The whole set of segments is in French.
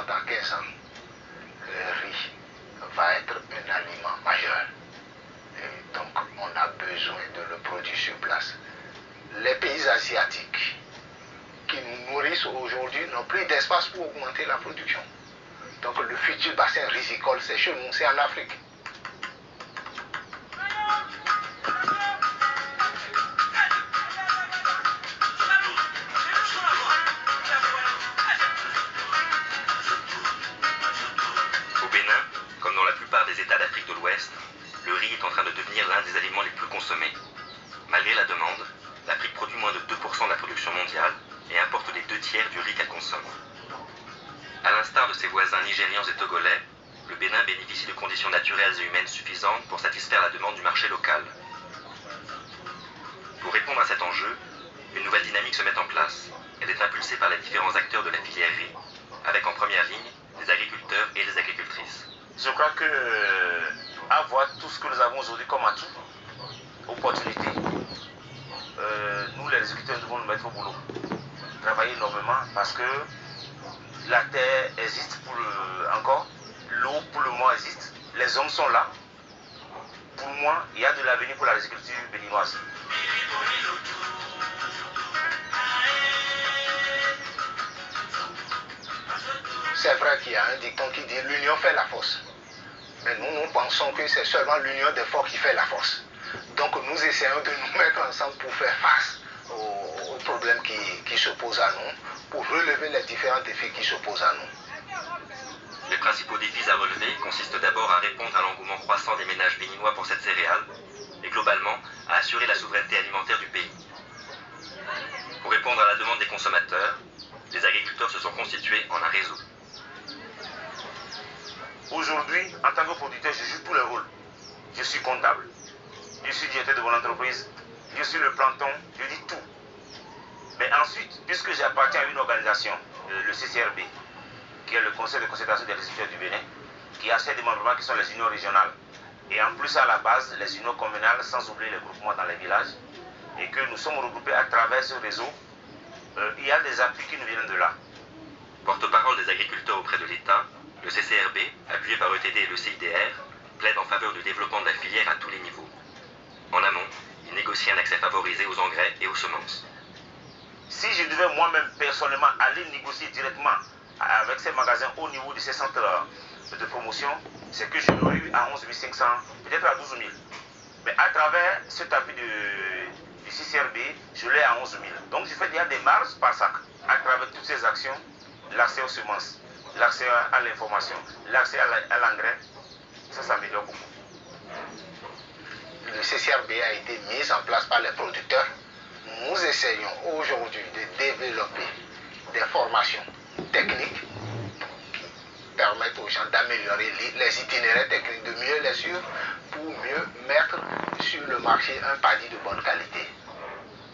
dans 15 ans, le riz va être un aliment majeur. Et donc, on a besoin de le produire sur place. Les pays asiatiques qui nous nourrissent aujourd'hui n'ont plus d'espace pour augmenter la production. Donc, le futur bassin risicole, c'est chez nous, c'est en Afrique. Au Bénin, comme dans la plupart des États d'Afrique de l'Ouest, le riz est en train de devenir l'un des aliments les plus consommés. Malgré la demande, l'Afrique produit moins de 2% de la production mondiale et importe les 2/3 du riz qu'elle consomme. À l'instar de ses voisins nigérians et togolais, le Bénin bénéficie de conditions naturelles et humaines suffisantes pour satisfaire la demande du marché local. Pour répondre à cet enjeu, une nouvelle dynamique se met en place. Elle est impulsée par les différents acteurs de la filière riz, avec en première ligne les agriculteurs et les agricultrices. Je crois que avoir tout ce que nous avons aujourd'hui comme atout, opportunité, nous les agriculteurs devons nous mettre au boulot. Travailler énormément parce que la terre existe encore, l'eau pour le moment existe, les hommes sont là. Pour moi, il y a de l'avenir pour l'agriculture béninoise. C'est vrai qu'il y a un dicton qui dit l'union fait la force. Mais nous pensons que c'est seulement l'union des forts qui fait la force. Donc nous essayons de nous mettre ensemble pour faire face aux problèmes qui s'opposent à nous, pour relever les différents défis qui s'opposent à nous. Les principaux défis à relever consistent d'abord à répondre à l'engouement croissant des ménages béninois pour cette céréale et globalement à assurer la souveraineté alimentaire du pays. Pour répondre à la demande des consommateurs, les agriculteurs se sont constitués en un réseau. Aujourd'hui, en tant que producteur, je joue tous les rôles. Je suis comptable, je suis directeur de mon entreprise, je suis le planton, je dis tout. Mais ensuite, puisque j'appartiens à une organisation, le CCRB, qui est le Conseil de concertation des agriculteurs du Bénin, qui a ses démembrements qui sont les unions régionales. Et en plus, à la base, les unions communales, sans oublier les groupements dans les villages, et que nous sommes regroupés à travers ce réseau, il y a des appuis qui nous viennent de là. Porte-parole des agriculteurs auprès de l'État, le CCRB, appuyé par ETD et le CIDR, plaide en faveur du développement de la filière à tous les niveaux. En amont, il négocie un accès favorisé aux engrais et aux semences. Si je devais moi-même personnellement aller négocier directement avec ces magasins au niveau de ces centres de promotion, c'est que je l'aurais eu à 11 500, peut-être à 12 000. Mais à travers cet appui du CCRB, je l'ai à 11 000. Donc je fais déjà des marges par sac. À travers toutes ces actions, l'accès aux semences, l'accès à l'information, l'accès à l'engrais, ça s'améliore beaucoup. Le CCRB a été mis en place par les producteurs. Nous essayons aujourd'hui de développer des formations techniques qui permettent aux gens d'améliorer les itinéraires techniques, de mieux les suivre pour mieux mettre sur le marché un paddy de bonne qualité.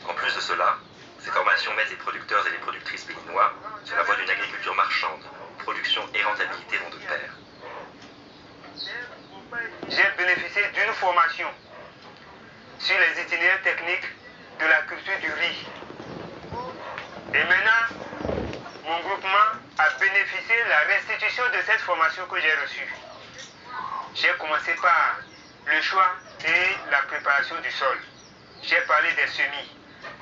En plus de cela, ces formations mettent les producteurs et les productrices béninois sur la voie d'une agriculture marchande. Production et rentabilité vont de pair. J'ai bénéficié d'une formation sur les itinéraires techniques de la culture du riz. Et maintenant, mon groupement a bénéficié de la restitution de cette formation que j'ai reçue. J'ai commencé par le choix et la préparation du sol. J'ai parlé des semis.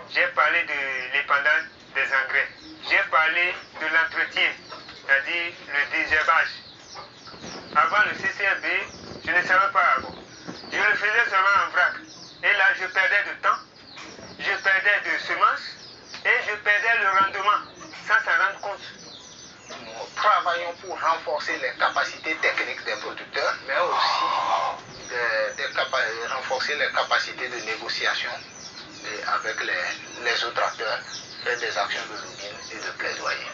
J'ai parlé de l'épandage des engrais. J'ai parlé de l'entretien, c'est-à-dire le désherbage. Avant le CCRB, je ne savais pas. Je le faisais seulement en vrac. Et là, je perdais de temps, je perdais de semences et je perdais le rendement sans s'en rendre compte. Nous travaillons pour renforcer les capacités techniques des producteurs, mais aussi renforcer les capacités de négociation avec les autres acteurs, faire des actions de lobbying et de plaidoyer.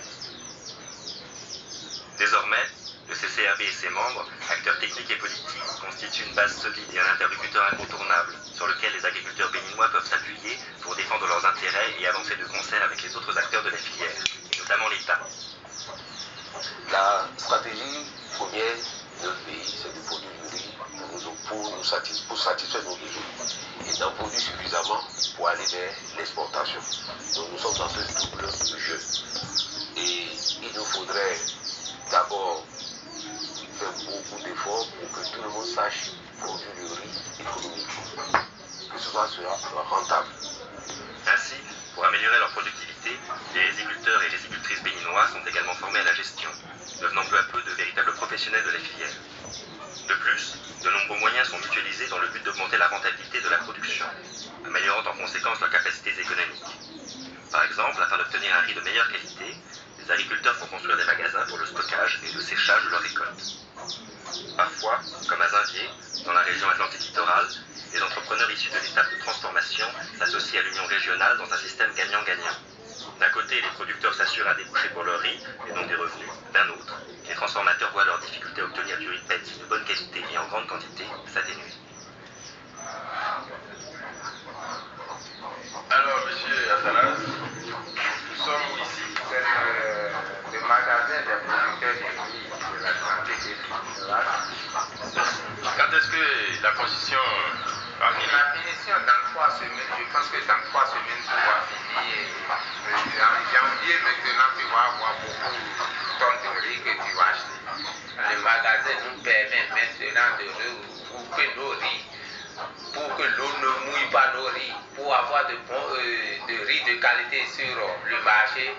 Désormais, le CCRB et ses membres, acteurs techniques et politiques, constituent une base solide et un interlocuteur incontournable sur lequel les agriculteurs béninois peuvent s'appuyer pour défendre leurs intérêts et avancer de concert avec les autres acteurs de la filière, et notamment l'État. La stratégie première de notre pays, c'est de produire du riz pour satisfaire nos besoins et d'en produire suffisamment pour aller vers l'exportation. Donc nous sommes dans ce double jeu. Et il nous faudrait d'abord beaucoup d'efforts pour que tout le monde sache produire le riz économiquement, que ce soit rentable. Ainsi, pour améliorer leur productivité, les riziculteurs et rizicultrices béninois sont également formés à la gestion, devenant peu à peu de véritables professionnels de la filière. De plus, de nombreux moyens sont mutualisés dans le but d'augmenter la rentabilité de la production, améliorant en conséquence leurs capacités économiques. Par exemple, afin d'obtenir un riz de meilleure qualité, les agriculteurs font construire des magasins pour le stockage et le séchage de leurs récoltes. Parfois, comme à Zinviers, dans la région Atlantique littorale, les entrepreneurs issus de l'étape de transformation s'associent à l'union régionale dans un système gagnant-gagnant. D'un côté, les producteurs s'assurent un débouché pour leur riz et donc des revenus. D'un autre, les transformateurs voient leurs difficultés à obtenir du riz petit de bonne qualité et en grande quantité s'atténuer. Alors, monsieur Athanas, nous sommes ici. C'est le magasin des producteurs de riz de la santé des générale. Quand est-ce que la construction va venir? La finition dans 3 semaines, je pense que dans 3 semaines, tout va finir. En janvier, maintenant, tu vas avoir beaucoup de tonnes de riz que tu vas acheter. Le magasin nous permet maintenant de regrouper nos riz pour que l'eau ne mouille pas nos riz, pour avoir de riz de qualité sur le marché.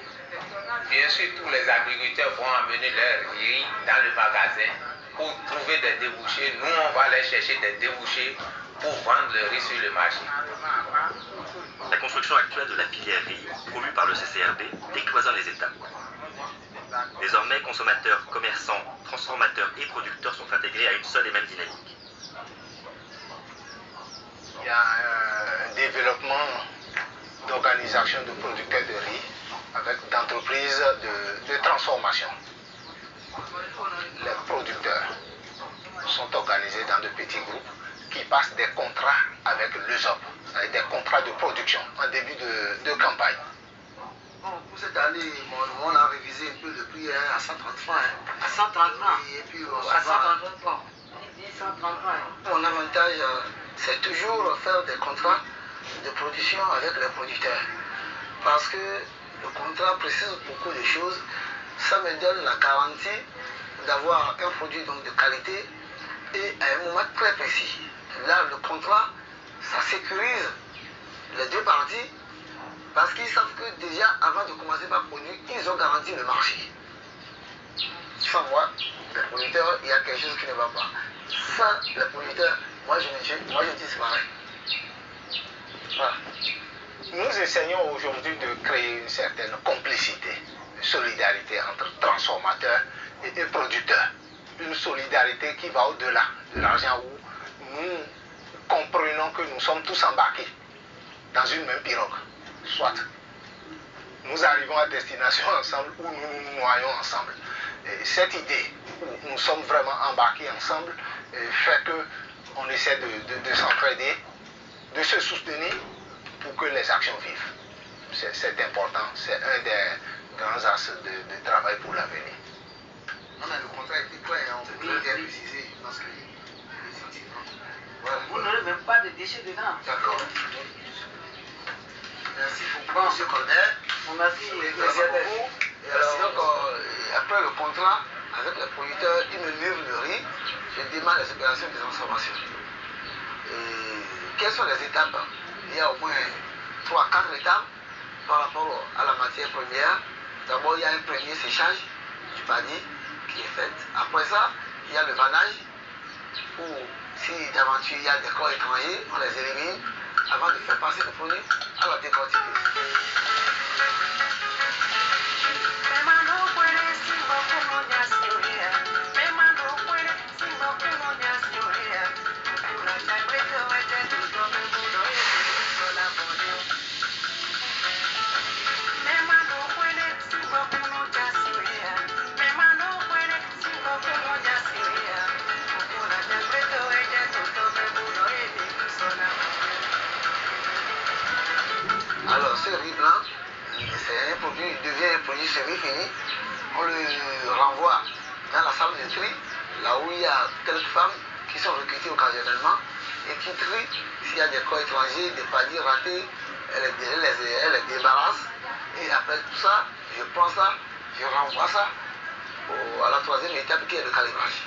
Bien sûr, tous les agriculteurs vont amener leur riz dans le magasin pour trouver des débouchés. Nous, on va aller chercher des débouchés pour vendre le riz sur le marché. La construction actuelle de la filière riz, promue par le CCRB, décloisonne les étapes. Désormais, consommateurs, commerçants, transformateurs et producteurs sont intégrés à une seule et même dynamique. Il y a un développement d'organisation de producteurs de riz avec d'entreprises de transformation. Les producteurs sont organisés dans de petits groupes qui passent des contrats avec l'ESOP, avec des contrats de production en début de campagne. Bon, pour cette année, on a révisé un peu le prix à 130 francs. À 130 francs. Et puis, à 130 francs. 130 francs. Mon avantage, c'est toujours faire des contrats de production avec les producteurs. Parce que le contrat précise beaucoup de choses. Ça me donne la garantie d'avoir un produit donc de qualité et à un moment très précis. Là, le contrat, ça sécurise les deux parties parce qu'ils savent que déjà, avant de commencer par produire, ils ont garanti le marché. Sans moi, les producteurs, il y a quelque chose qui ne va pas. Sans les producteurs, moi je disparais. Voilà. Nous essayons aujourd'hui de créer une certaine complicité, une solidarité entre transformateurs et producteurs. Une solidarité qui va au-delà de l'argent où nous comprenons que nous sommes tous embarqués dans une même pirogue. Soit nous arrivons à destination ensemble ou nous nous noyons ensemble. Et cette idée où nous sommes vraiment embarqués ensemble fait qu'on essaie de s'entraider, de se soutenir pour que les actions vivent. C'est important, c'est un des grands axes de travail pour l'avenir. Non, mais le contrat était clair, on peut bien préciser parce que voilà. Vous n'aurez même pas de déchets dedans. D'accord. Merci beaucoup, M. Colbert. Merci. Merci beaucoup. Et alors, donc, après le contrat avec les producteurs, ils me livrent le riz, je démarre les opérations de transformation. Et quelles sont les étapes? Il y a au moins 3-4 étapes par rapport à la matière première. D'abord, il y a un premier séchage du panier qui est fait. Après ça, il y a le vannage où, si d'aventure il y a des corps étrangers, on les élimine avant de faire passer le produit à la décortiqueuse. Alors ce riz blanc, c'est un produit, il devient un produit semi-fini. On le renvoie dans la salle de tri, là où il y a quelques femmes qui sont recrutées occasionnellement et qui trient. S'il y a des corps étrangers, des paniers ratés, elle les débarrasse. Et après tout ça, je prends ça, je renvoie ça à la troisième étape qui est le calibrage.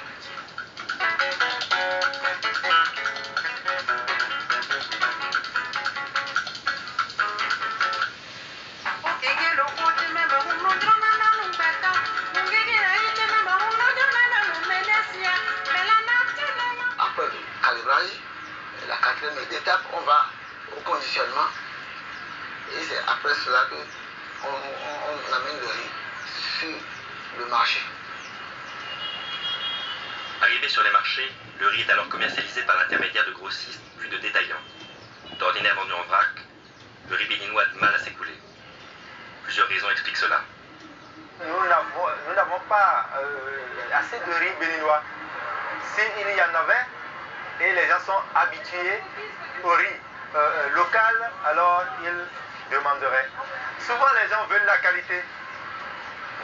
Après le calibrage, la quatrième étape, on va au conditionnement. Et c'est après cela qu'on amène le riz sur le marché. Arrivé sur les marchés, le riz est alors commercialisé par l'intermédiaire de grossistes puis de détaillants. D'ordinaire vendu en vrac, le riz béninois a du mal à s'écouler. Plusieurs raisons expliquent cela. Nous n'avons pas assez de riz béninois. S'il y en avait, et les gens sont habitués au riz local, alors ils demanderaient. Souvent les gens veulent la qualité.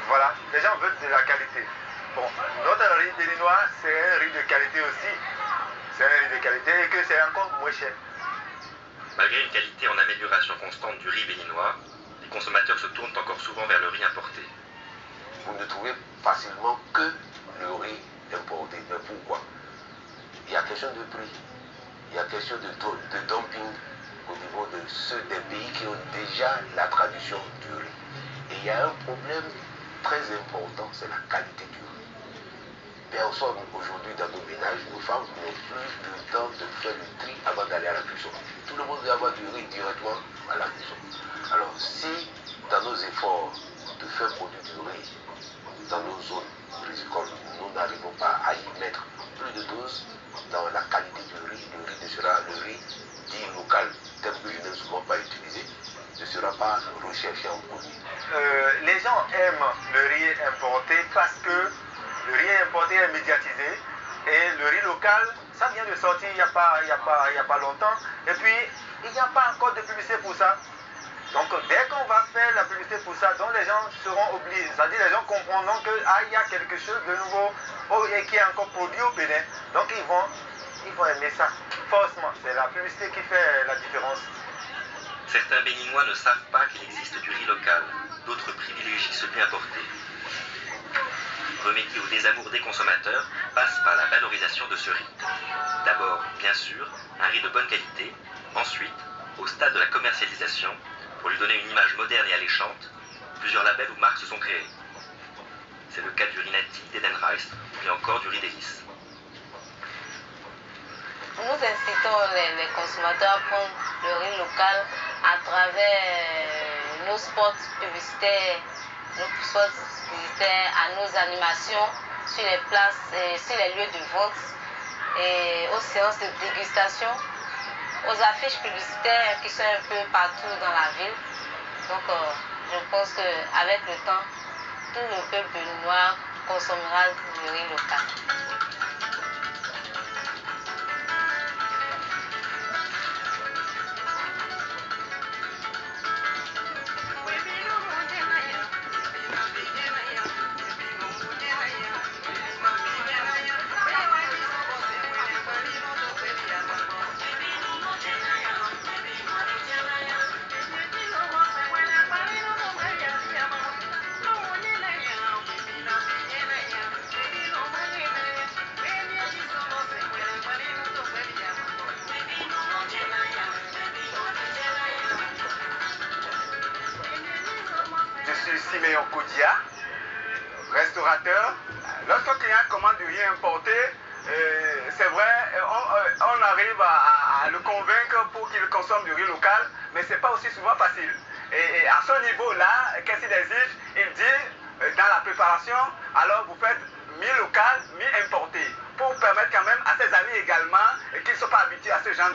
Voilà, les gens veulent de la qualité. Bon, notre riz béninois, c'est un riz de qualité aussi. C'est un riz de qualité et que c'est encore moins cher. Malgré une qualité en amélioration constante du riz béninois, les consommateurs se tournent encore souvent vers le riz importé. Vous ne trouvez facilement que le riz importé. Mais pourquoi? Il y a question de prix. Il y a question de dumping au niveau de ceux des pays qui ont déjà la tradition du riz. Et il y a un problème très important, c'est la qualité du riz. Personne aujourd'hui dans nos ménages, nos femmes n'ont plus le temps de faire le tri avant d'aller à la cuisson. Tout le monde veut avoir du riz directement à la cuisson. Alors si dans nos efforts de faire produire du riz dans nos zones rizicoles, nous n'arrivons pas à y mettre plus de doses dans la qualité du riz, le riz ne sera le riz dit local, tel que je n'aime souvent pas utiliser, ne sera pas recherché en premier. Les gens aiment le riz importé parce que le riz importé est médiatisé et le riz local, ça vient de sortir il n'y a pas longtemps. Et puis, il n'y a pas encore de publicité pour ça. Donc, dès qu'on va faire la publicité pour ça, donc les gens seront obligés. C'est-à-dire les gens comprendront qu'il y a quelque chose de nouveau et qui est encore produit au Bénin. Donc, ils vont aimer ça. Forcément, c'est la publicité qui fait la différence. Certains Béninois ne savent pas qu'il existe du riz local. D'autres privilégient celui importé. Remédier au désamour des consommateurs passe par la valorisation de ce riz. D'abord, bien sûr, un riz de bonne qualité. Ensuite, au stade de la commercialisation, pour lui donner une image moderne et alléchante, plusieurs labels ou marques se sont créés. C'est le cas du riz Nati d'Edenrice, puis encore du riz d'Hélice. Nous incitons les consommateurs à prendre le riz local à travers nos spots publicitaires, à nos animations sur les places, sur les lieux de vente et aux séances de dégustation, aux affiches publicitaires qui sont un peu partout dans la ville. Donc je pense qu'avec le temps, tout le peuple béninois consommera le riz local. Siméon Koudia, restaurateur. Lorsqu'un client commande du riz importé, c'est vrai, on arrive à le convaincre pour qu'il consomme du riz local, mais ce n'est pas aussi souvent facile. Et à ce niveau-là, qu'est-ce qu'il exige? Il dit, dans la préparation, alors vous faites mi-local, mi-importé, pour permettre quand même à ses amis également qu'ils ne soient pas habitués à ce genre de